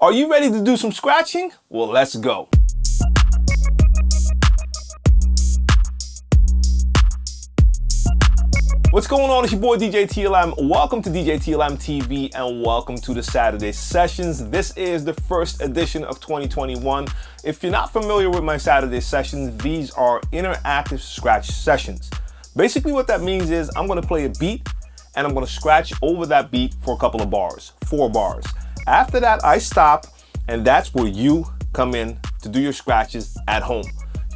Are you ready to do some scratching? Well, let's go. What's going on? It's your boy DJ TLM. Welcome to DJ TLM TV and welcome to the Saturday Sessions. This is the first edition of 2021. If you're not familiar with my Saturday Sessions, these are interactive scratch sessions. Basically what that means is I'm going to play a beat and I'm going to scratch over that beat for a couple of bars, 4 bars. After that, I stop, and that's where you come in to do your scratches at home.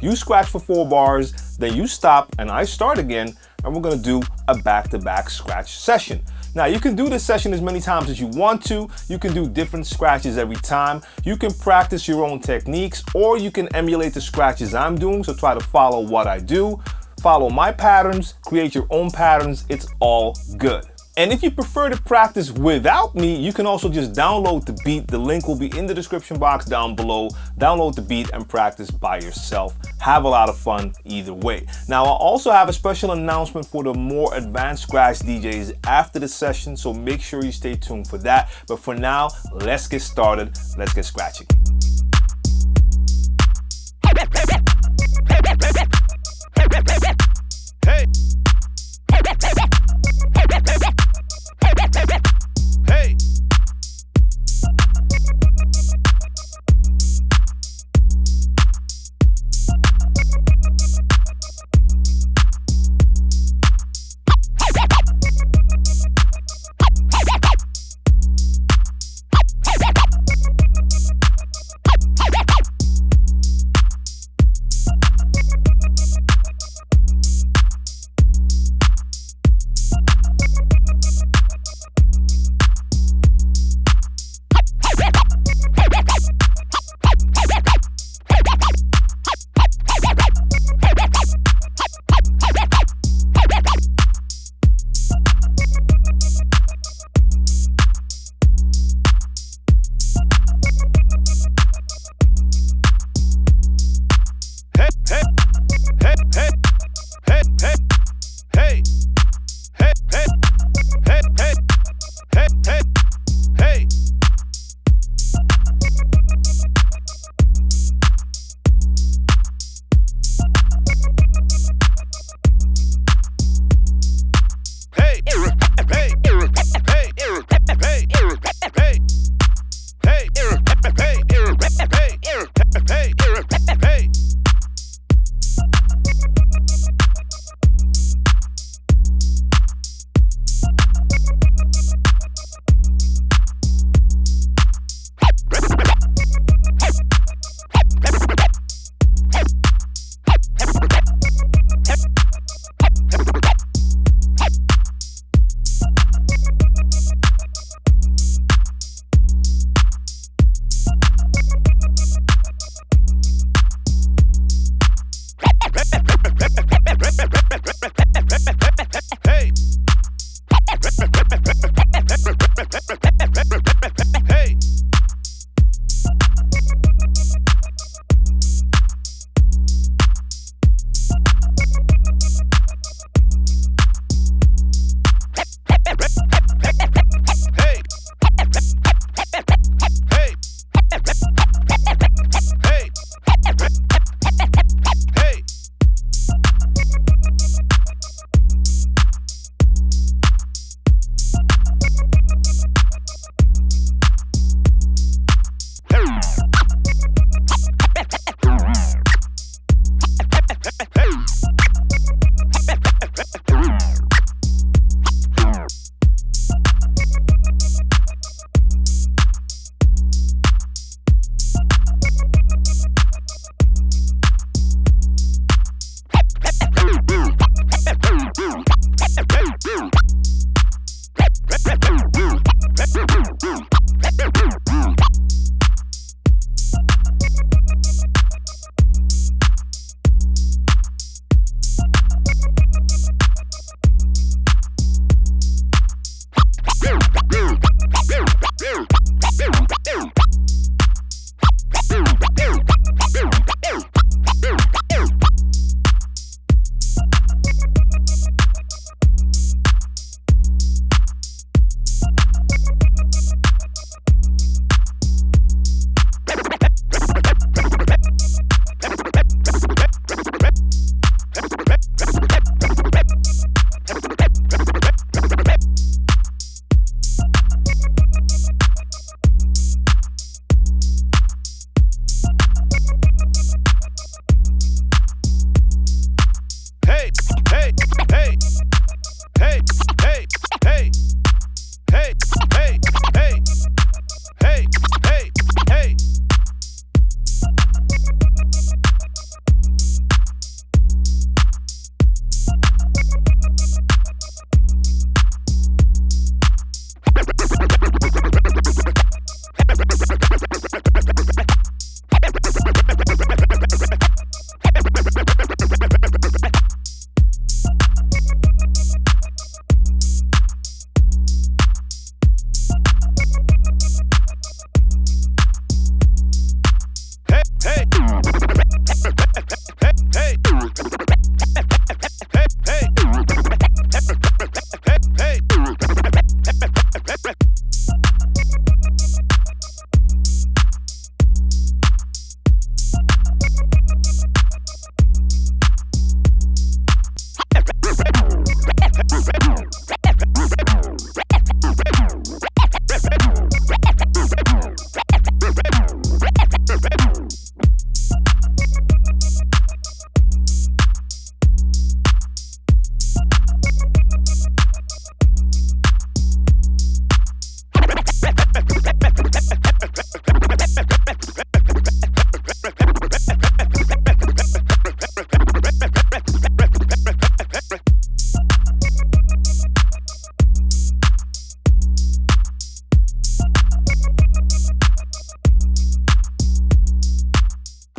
You scratch for 4 bars, then you stop and I start again, and we're gonna do a back-to-back scratch session. Now you can do this session as many times as you want to. You can do different scratches every time. You can practice your own techniques, or you can emulate the scratches I'm doing, so try to follow what I do. Follow my patterns, create your own patterns, it's all good. And if you prefer to practice without me, you can also just download the beat. The link will be in the description box down below. Download the beat and practice by yourself. Have a lot of fun either way. Now, I'll also have a special announcement for the more advanced scratch DJs after the session, so make sure you stay tuned for that. But for now, let's get started. Let's get scratching. Hey. Hey!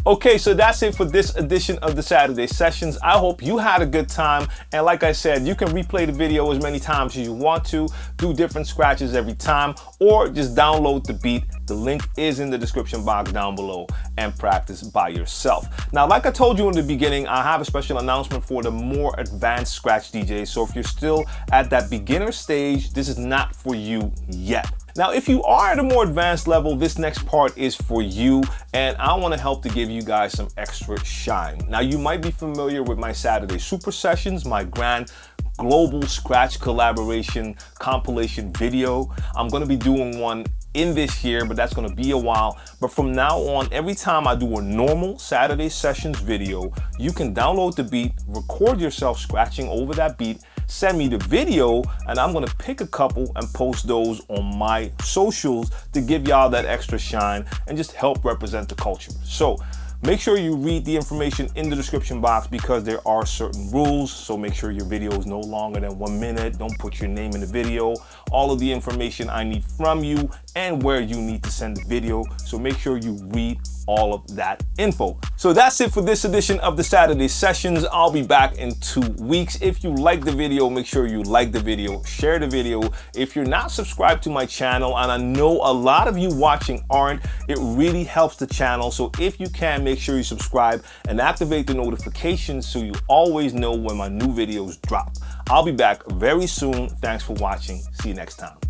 Okay, so that's it for this edition of the Saturday Sessions. I hope you had a good time. And like I said, you can replay the video as many times as you want to, do different scratches every time, or just download the beat. The link is in the description box down below and practice by yourself. Now, like I told you in the beginning, I have a special announcement for the more advanced scratch DJs. So if you're still at that beginner stage, this is not for you yet. Now, if you are at a more advanced level, this next part is for you, and I want to help to give you guys some extra shine. Now, you might be familiar with my Saturday Super Sessions, my grand global scratch collaboration compilation video. I'm going to be doing one in this year, but that's going to be a while. But from now on, every time I do a normal Saturday Sessions video, you can download the beat, record yourself scratching over that beat, send me the video, and I'm gonna pick a couple and post those on my socials to give y'all that extra shine and just help represent the culture. So make sure you read the information in the description box because there are certain rules. So make sure your video is no longer than 1 minute. Don't put your name in the video. All of the information I need from you and where you need to send the video. So make sure you read all of that info. So that's it for this edition of the Saturday Sessions. I'll be back in 2 weeks. If you like the video, make sure you like the video, share the video. If you're not subscribed to my channel, and I know a lot of you watching aren't, it really helps the channel. So if you can, make sure you subscribe and activate the notifications so you always know when my new videos drop. I'll be back very soon. Thanks for watching. See you next time.